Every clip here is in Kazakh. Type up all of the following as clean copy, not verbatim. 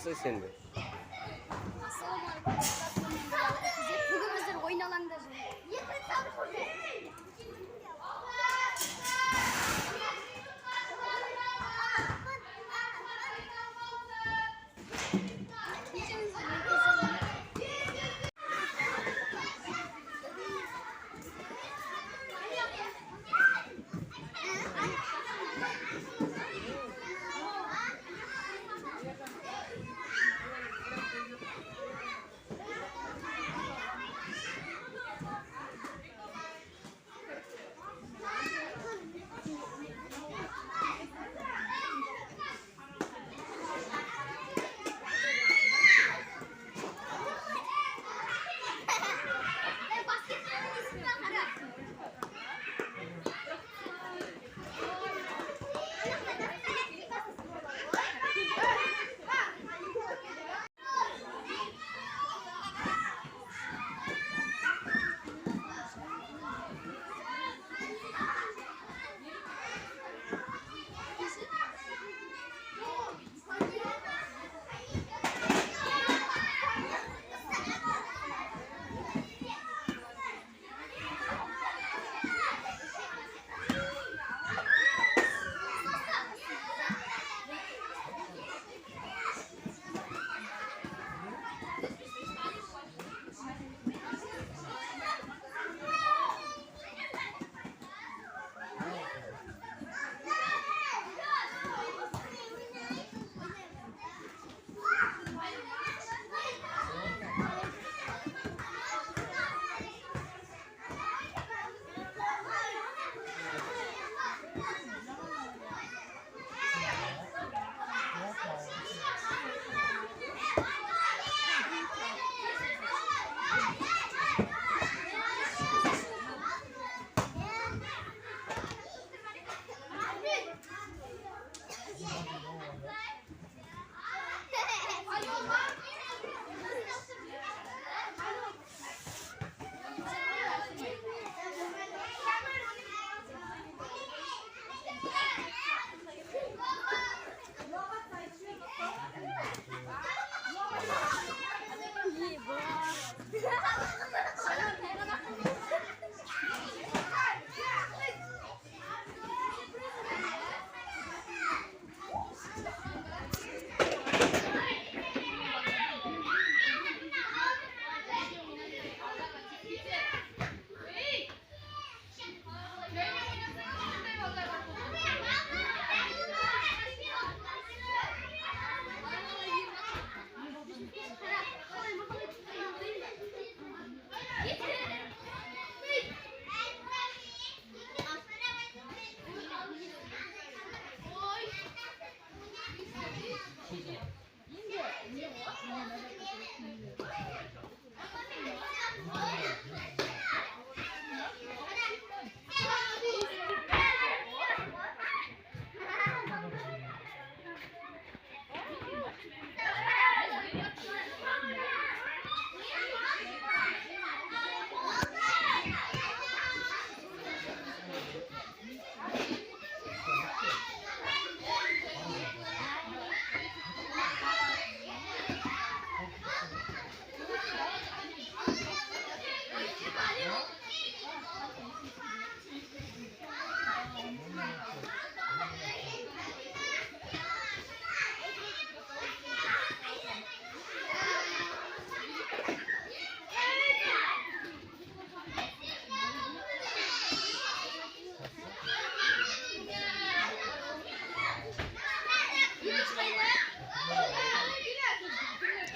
Nasıl sende? Bugün bizler oyun alanında.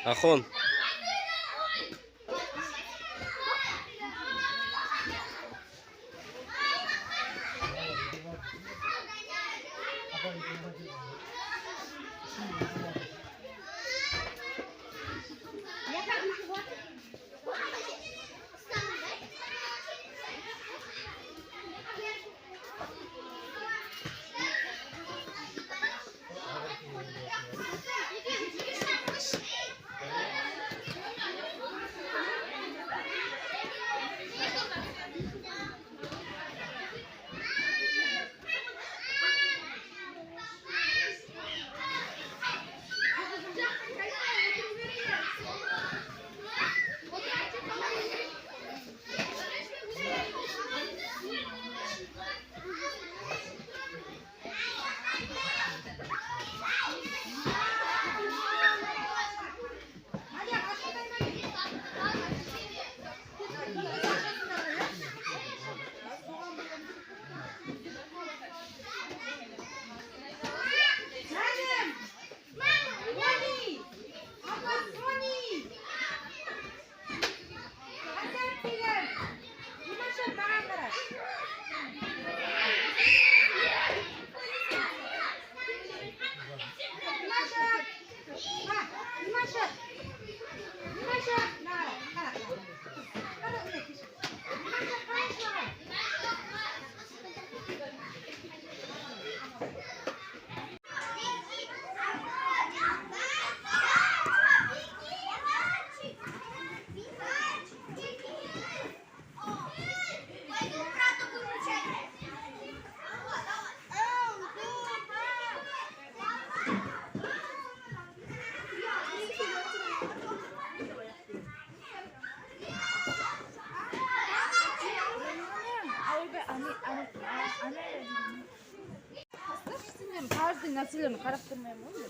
Ahon. tarzı nasıl karıştırmayayım olur mu?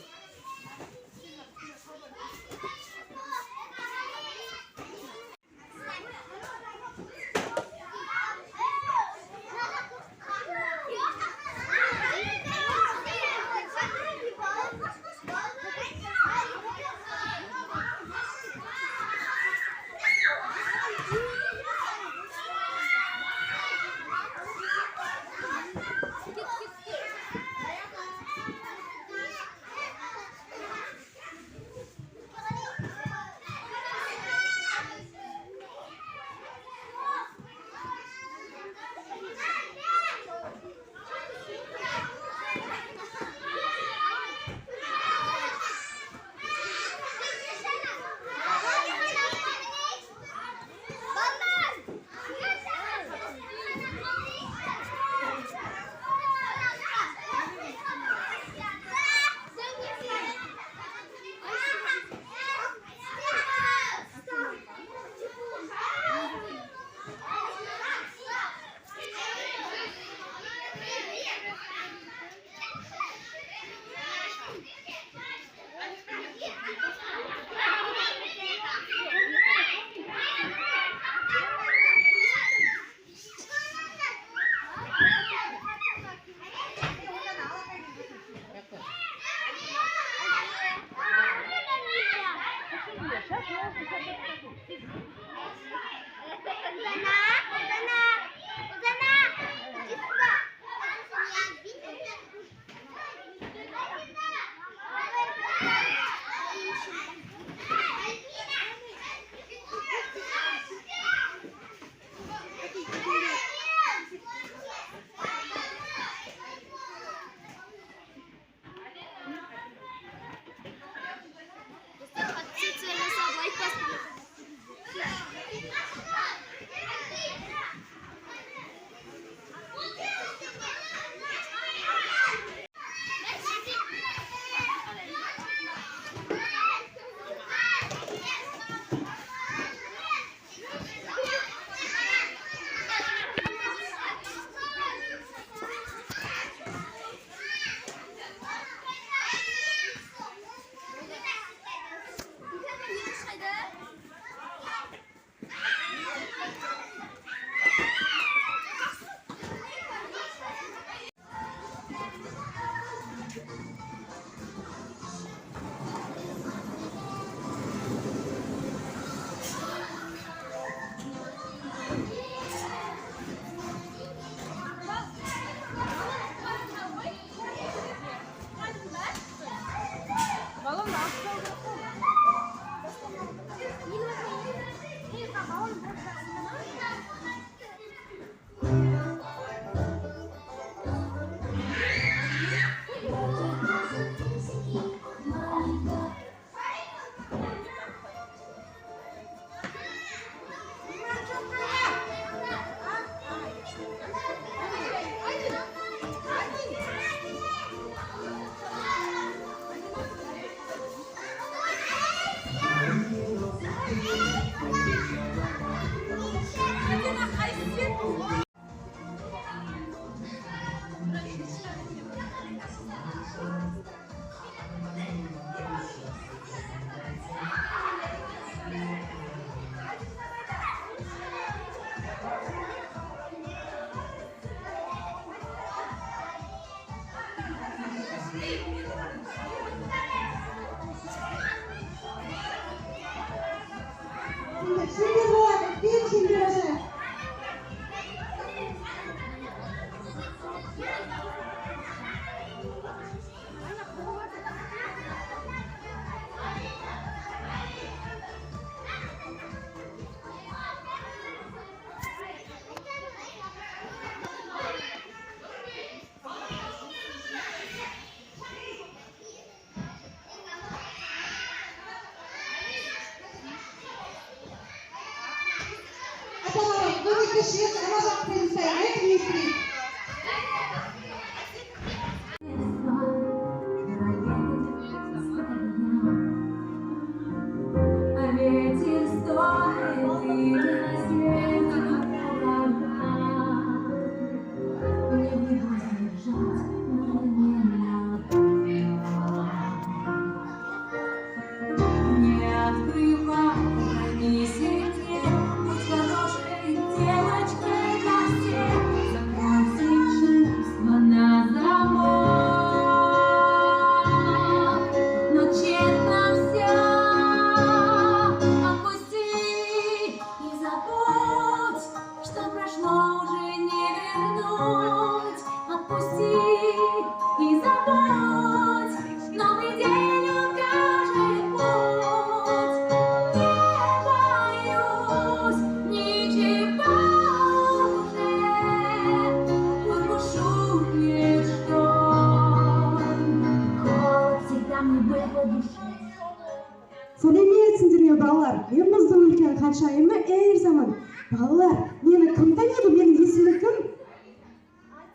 балалар, еміздің үлкен ханшайымы әр заман. Балалар, мені кім таниды? Менің есімім кім?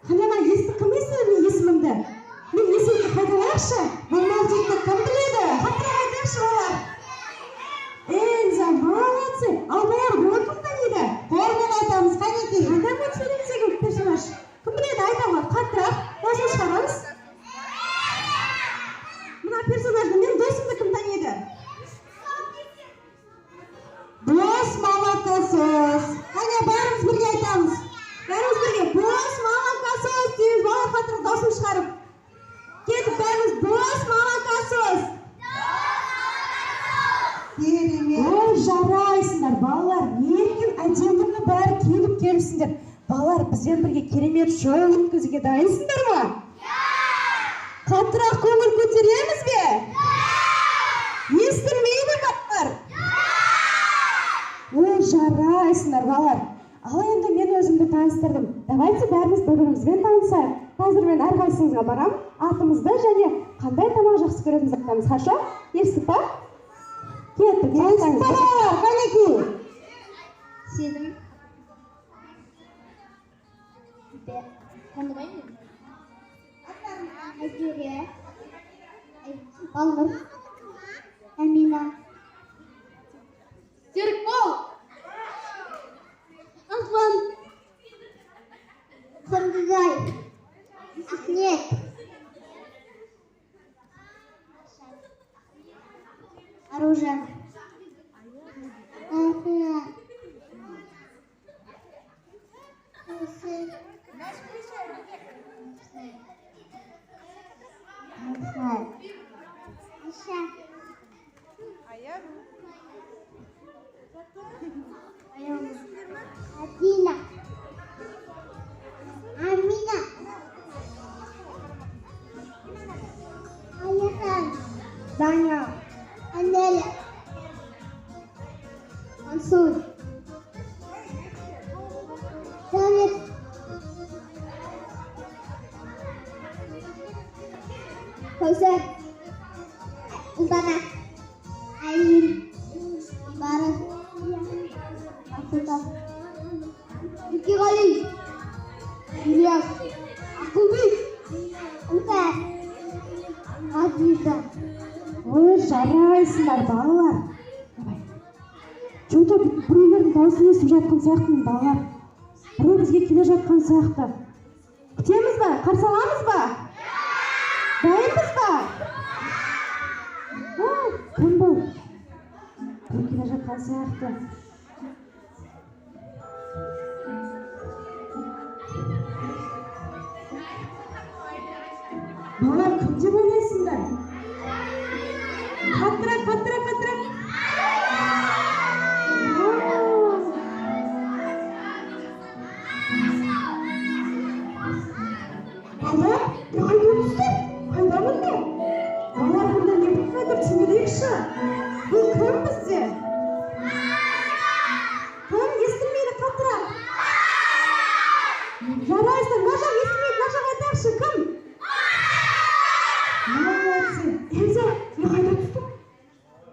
Қанама, кім естіді мен есімімді? Мен есімімді қайталайықшы. Нормал жекті кім біледі? Қаттырақ айтайықшы балалар. Эльза, молодцы. Ал баяғы оны кім таниды? Қормен айтамыз, қанеки. Қандай мультфильмдегі персонаж? Кім біледі? Айтамыз, қаттырақ. Осыны шығарамыз. Мына персонажды мен досымды кім таниды? Дос молокосос. Қане, бәріміз бірге айтамыз. Бәріміз бірге. Дос молокосос дейміз. Балалар қаттырақ даусын шығарып. Кетіп бәріміз дос молокосос. Ой, жарайсыңдар, балалар. Еркін әдеміні бәрі келіп-келіпсіңдер. Балалар, бізбен бірге керемет шоу өткізуге дайынсыңдар ма? Қаттырақ көңіл көтереміз бе? Естілмейді балалар? Ой, жарайсыңдар, балалар. Ал енді мен өзімді таныстырдым. Давайте бәріміз бір-бірімізбен танысайық. Қазір мен әрқайсыңызға барам, атымызды және қандай тамақ жақсы көретінімізді айтамыз. Хорошо? Естіп па? Кеттік, естіп па балалар, қанеки? Сенім. Танымаймын. Айгере. Балнұр. Әмина. Серікбол. Аслан. Қырғызай. Ахмет. Аружан. Адина. Амина. Аяхан. Даня. Анеля. Мансур. Давид. Каусар. Ултана. Айлин. Барат. Афута. Юкиғали. Ильяс. Ақылбек. Ұлтар. Азиза. Ой, жарайсыңдар, балалар. Что-то біреулердің дауысын естіп жатқан сияқтымын, балалар. Біреу бізге келе жатқан сияқты. Күтеміз ба? Қарсы аламыз ба? Дайынбыз ба? Кім бұл? Біреу келе жатқан сияқты. Балалар, кім деп ойлайсыңдар? Қаттырақ. Балалар, не қайдамыздар? Қайдамындар? Балалар, бұнда не болып қайдыр? Түсіндірейікші. Бұл кім бізде? Кім? Естілмейді, қаттырақ. Жарайсың, нажақ естілмейді, нажақ айтаршы, кім? Молодцы. Эльза, не қайда түстің?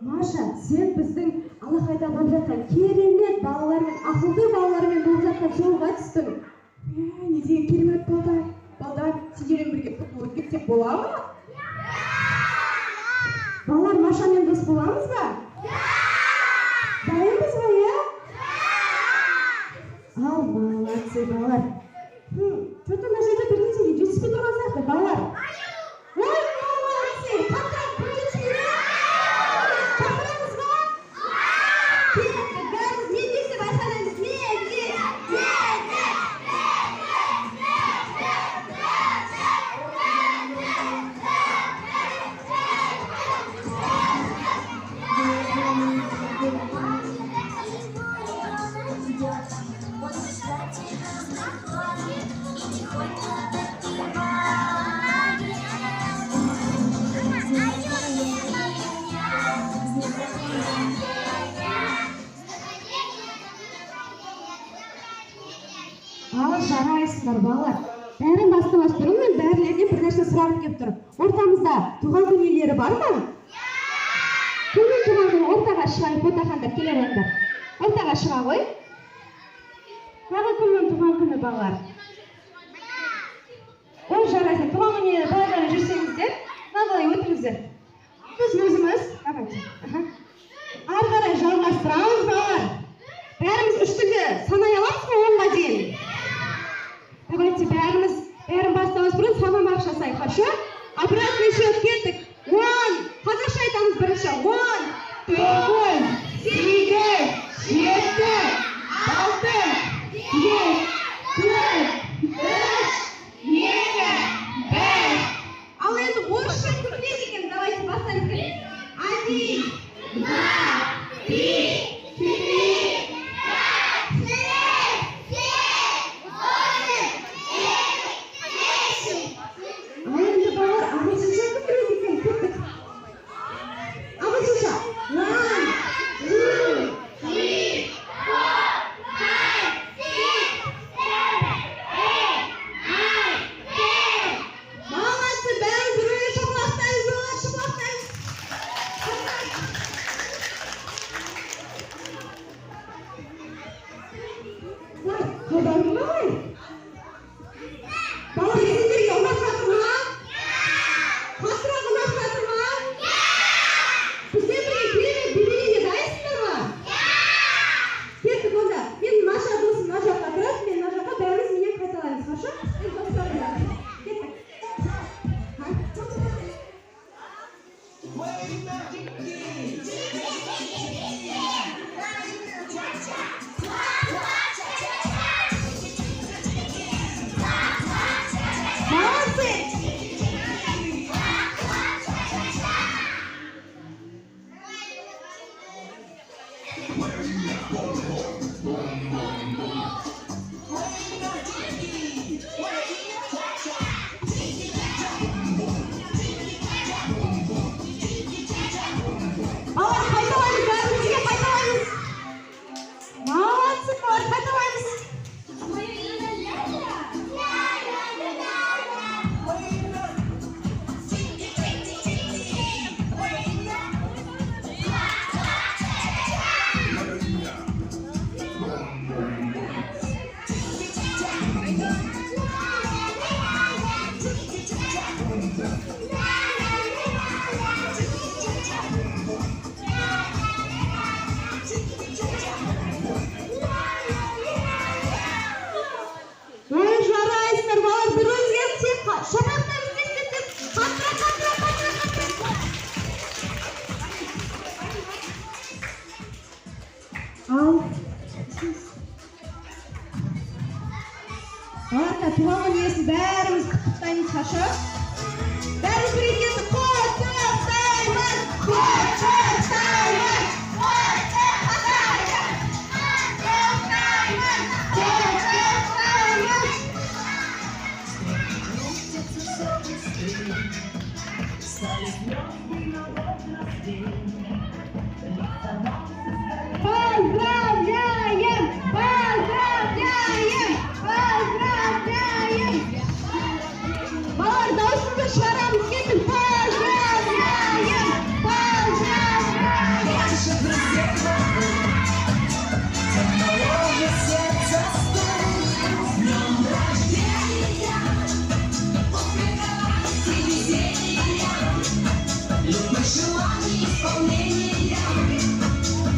Маша, сен біздің алақайда болып жатқан керемет балалармен, ақылды балалармен болып жатқан шоуға түстің. Не деген керемет балдар. Балдар, сендермен бірге футбол кетсек бола ма? Балалар, Машамен дос боламыз ба? Дайынбыз ба, иә? Ал, молодцы, балалар. Что-то мына жерде бір нәрсеге жетіспей тұрған сияқты, балалар. Ой, молодцы! Қаттырақ күлесіңдер! Шақырамыз ба? Кеттік, бәріміз не десіп айқайлаймыз? Ал, жарайсыздар, балалар. Бәрін бастамас бұрын мен бәрілеріне бір нәрсе сұрағым келіп тұр. Ортамызда туған күн иелері бар ма? Кімнің туған күні? ортаға шығайық, ботақандар келер енді. Ортаға шыға ғой. Тағы кімнің туған күні балалар? Ол жарайсын, туған күніне балалар жүрсеңіздер, мыналай өтіңіздер. Біз өзіміз, давайте. Ары қарай жалғастырамыз балалар. Бәріміз үштігі санай аламыз ба 10-ға дейін? Давайте бәрін бастауыз бұрын санамақ жасайық, хорошо? Обратный счет кеттік. 10. Қазақша айтамыз бірінші. 10, 9, 8, 7, 6, 5, 4, 3, 2, 1. Ал енді орысша күтіледі екен. Давайте бастаймыз. 1, 2, 3, 4, туған күн иесін бәріміз құттықтаймыз, хорошо? Бәріміз бірге құттықтаймыз! Құттықтаймыз! Поздравляем! Поздравляем! Поздравляем! Балалар, дауысыңызды шығарамыз, кетің! Поздравляем! Поздравляем! Желание исполнения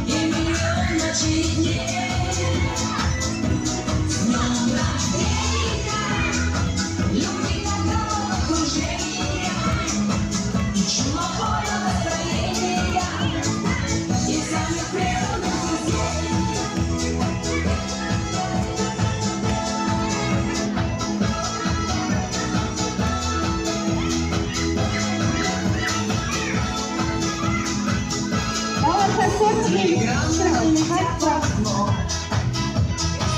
и миллион ночей дней. С днем рождения, любви такого окружения и чумовое настроения и самых преданных друзей.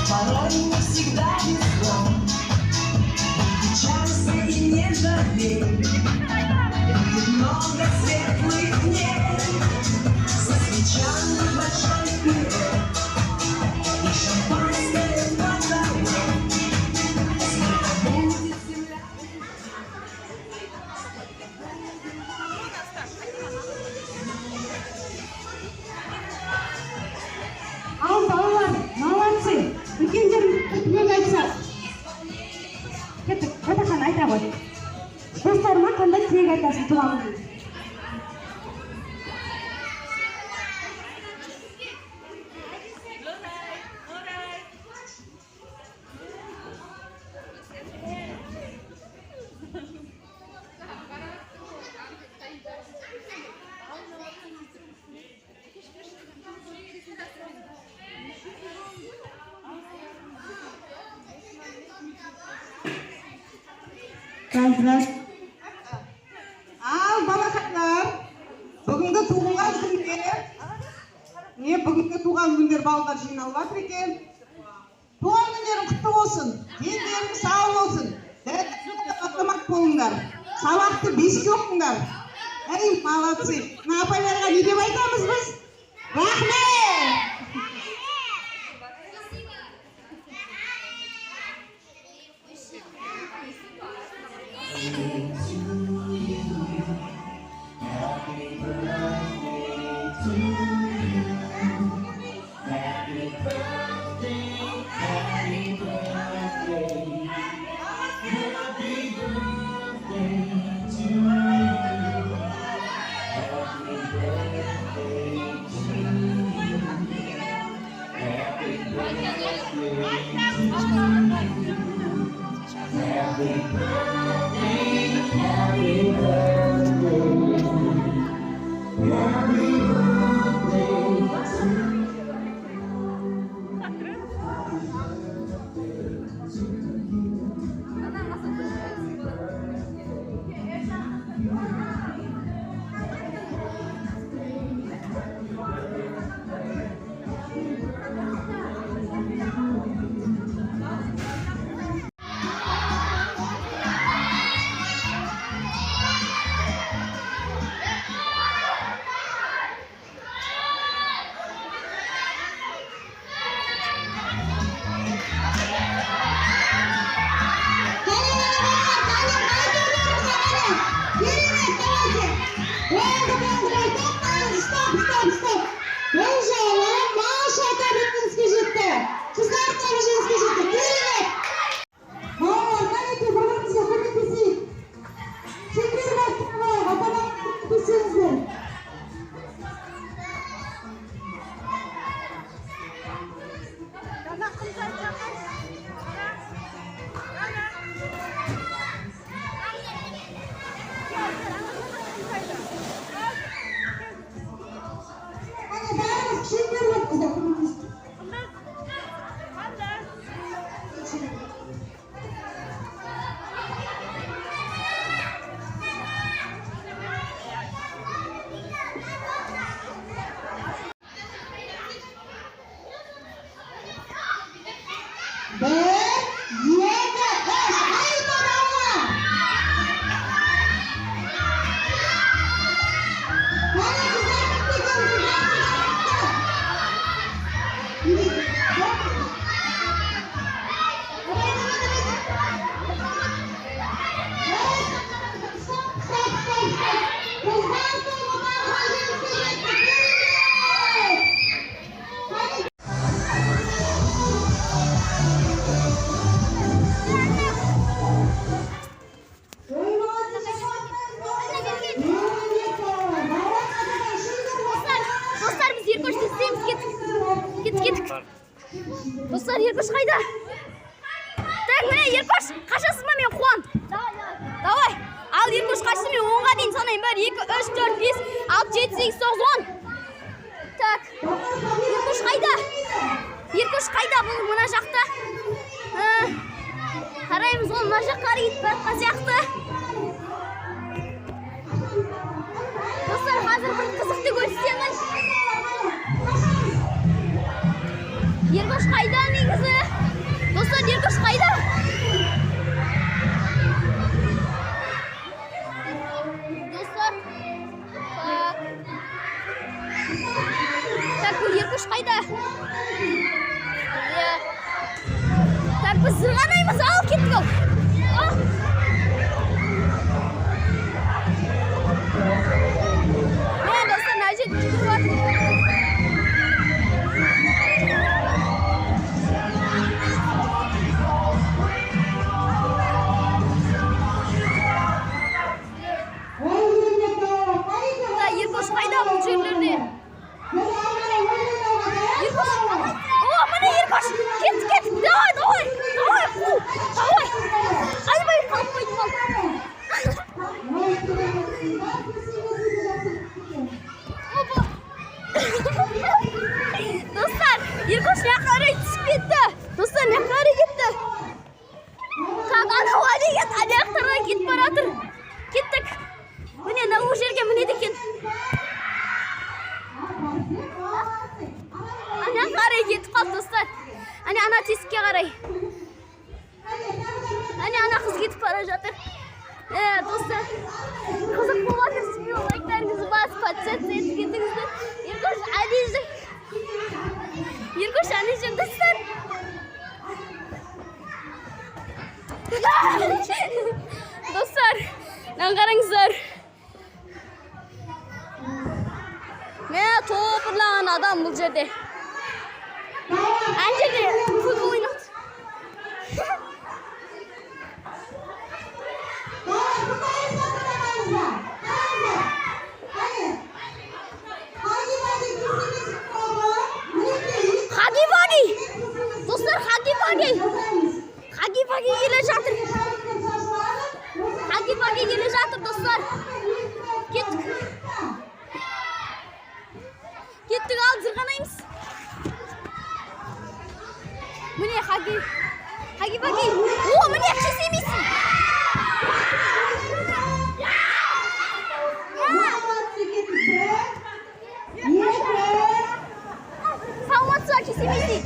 Порой не всегда легко, часто и не жалей. Будет много светлых дней, со свечами большой пирог и шампанское потолок. Сколько будет земля. Dostlarıma qanday tilak aytasiz tuğan kun? Rahmat. Al balakatlar. Бүгінгі туған күндер. Бүгінгі туған күндер балалар жиналып жатыр екен. Туған күндерің құтты болсын. Дендерің сау болсын. Дәріптік болыңдар. Сабақты беске оқыңдар. Ей, молодцы. Апайларға не деп айтамыз біз? Рахмет! Dostlar Еркош қайда? Так, міне Еркош, қашасыз ба мен қуам? Давай. Ал Еркош қашты, мен 10-ға дейін санайын. 1, 2, 3, 4, 5, 6, 7, 8, 9, 10. Так. Еркош қайда? Еркош қайда? Бұл мына жақта. Қараймыз, ол мына жаққа кетіп бара жатқан сияқты. Достар, қазір бір қызықты көрсетемін. Еркош қайда негізі? Достар, Еркош қайда? Достар. Так, бұл Еркош қайда? Так, біз сырғанаймыз, ал кеттік ол. Мен достар, мына жерде жүгіріп жатыр. достар. Қызық болып жатыр. Сізге лайктарыңызды басып, подписаться етіп кетіңіздер. Еркош әлежан достар. Достар, мынаны қараңыздар. Міне топырлаған адам бұл жерде. Ана жерде футбол ойнайды. Хаги-ваги! Достар, хаги-ваги! Хаги-ваги келе жатыр. Хаги-ваги келе жатыр, достар. Кеттік. Кеттік, алып зырғанаймыз. Міне хаги-ваги. О, міне кесемейсің. Саламатсыз ба, кесемейсің.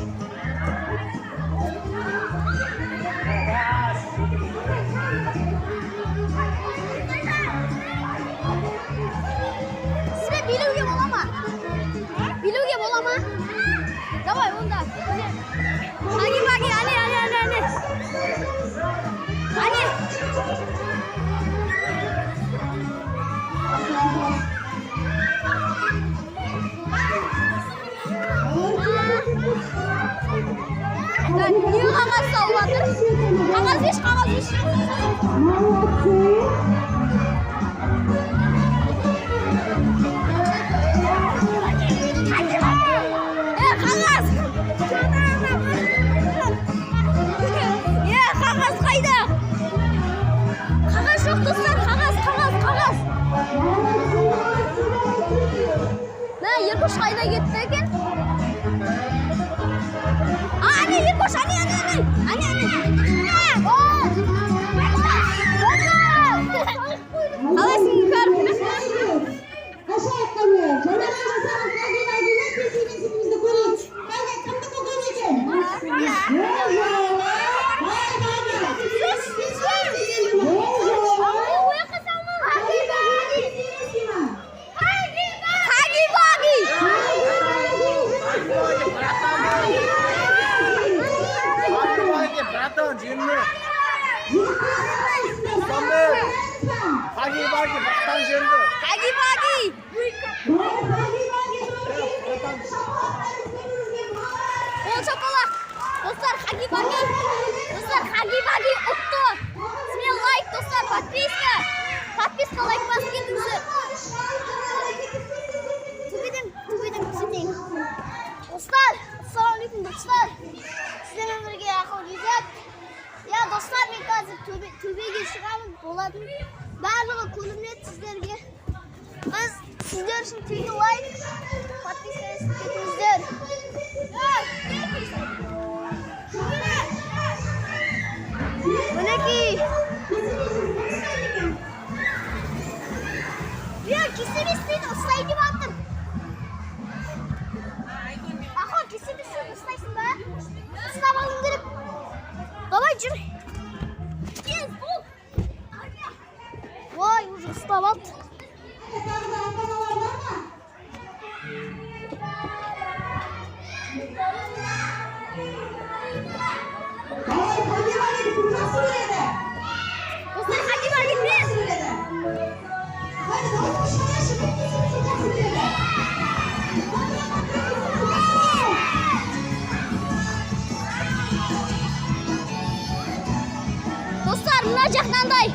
Сізге билеуге бола ма? Билеуге бола ма? Давай, онда. Хаги-ваги, ане. Ане. Не қағаз салып жатыр? Қағаз еш. Қағаз! Қағаз қайда? Қағаз жоқ, достар, қағаз. Еркош қайда кетті екен? Ане, Еркош, ане. Қалайсың, Кар? Хаги-ваги! Ол шапалақ! Достар, хаги-ваги! ұтты! Сізге лайк, достар, подписка, лайк басып кетіңіздер. Төбеден көрсетейін. Достар, ассалаумағалейкум, достар. Сіздермен бірге ақыл Ғизат. Достар, мен қазір төбеге шығамын, болатын. Барлығы көрінеді сіздерге. Сіздер үшін тегін лайк, подписка етіңіздер. Мінекей. Кесеместен ұстай деп аттым. Ақыл, кесеместен ұстайсың ба? Ұстап алың керек. Давай, жүр. Тез, бол. Ой, уже ұстап алды. Dostlar, хаги-ваги мен. Dostlar, mына жақтандай.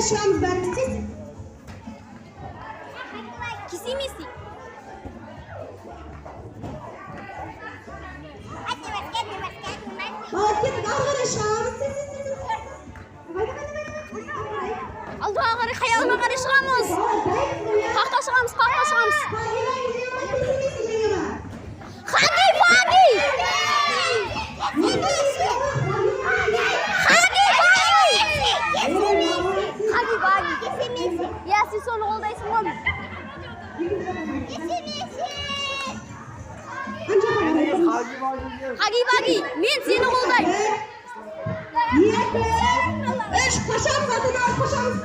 Şuamız bende siz. Kesemezsin. Aldığa qarı, xayalına qarı шығамыз. Қаққа шығамыз. Хаги-ваги! Хаги-ваги! Я сен соны қолдайсың ғой. Хаги-ваги, мен сені қолдаймын. 2, 3, қашамыз, атына қашамыз.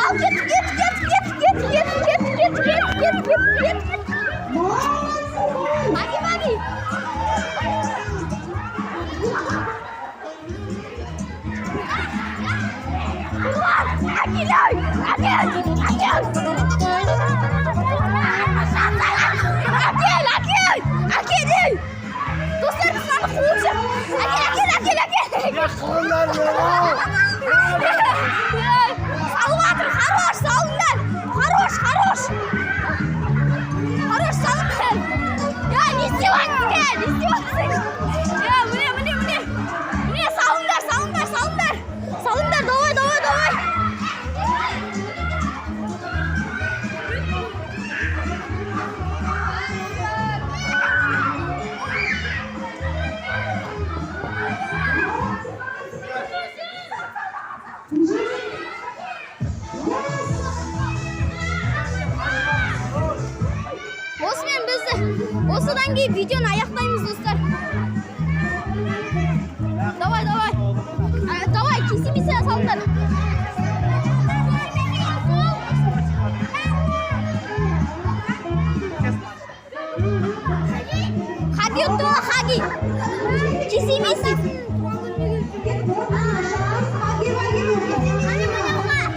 Ал кет. Хаги-ваги. Әкел. Достар, біз маны қуып Әкел. Салыватыр, хорош, салыңдар. Хорош, салыңдар. Я, не істеватсың? Я, міне, салыңдар. Салыңдар, давай. Осымен бізді осыдан кейін видеоны аяқтаймыз, достар. Давай. Давай, кесемесе салыңдар. Хаги ұттыға, Хаги. Кесемесе.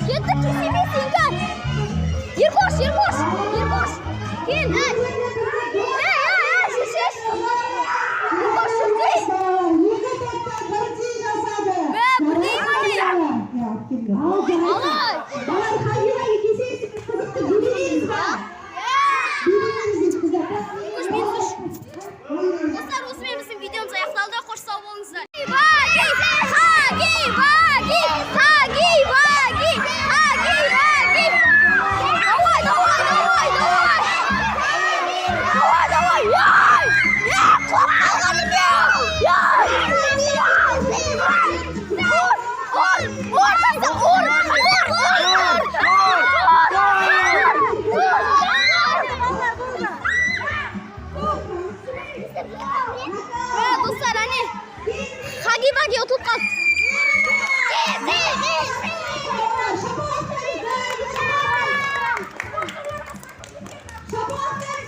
Кетті, кесемесе. Еркош. Кел. Шеш. Еркош, жүрдей. Бірдей маны. Алай. Достар, осымен біздің видеомыз аяқталды. Қош сау болыңыздар. Dostlar, hani Хаги-ваги ұтылып қалды. Шапалақтар,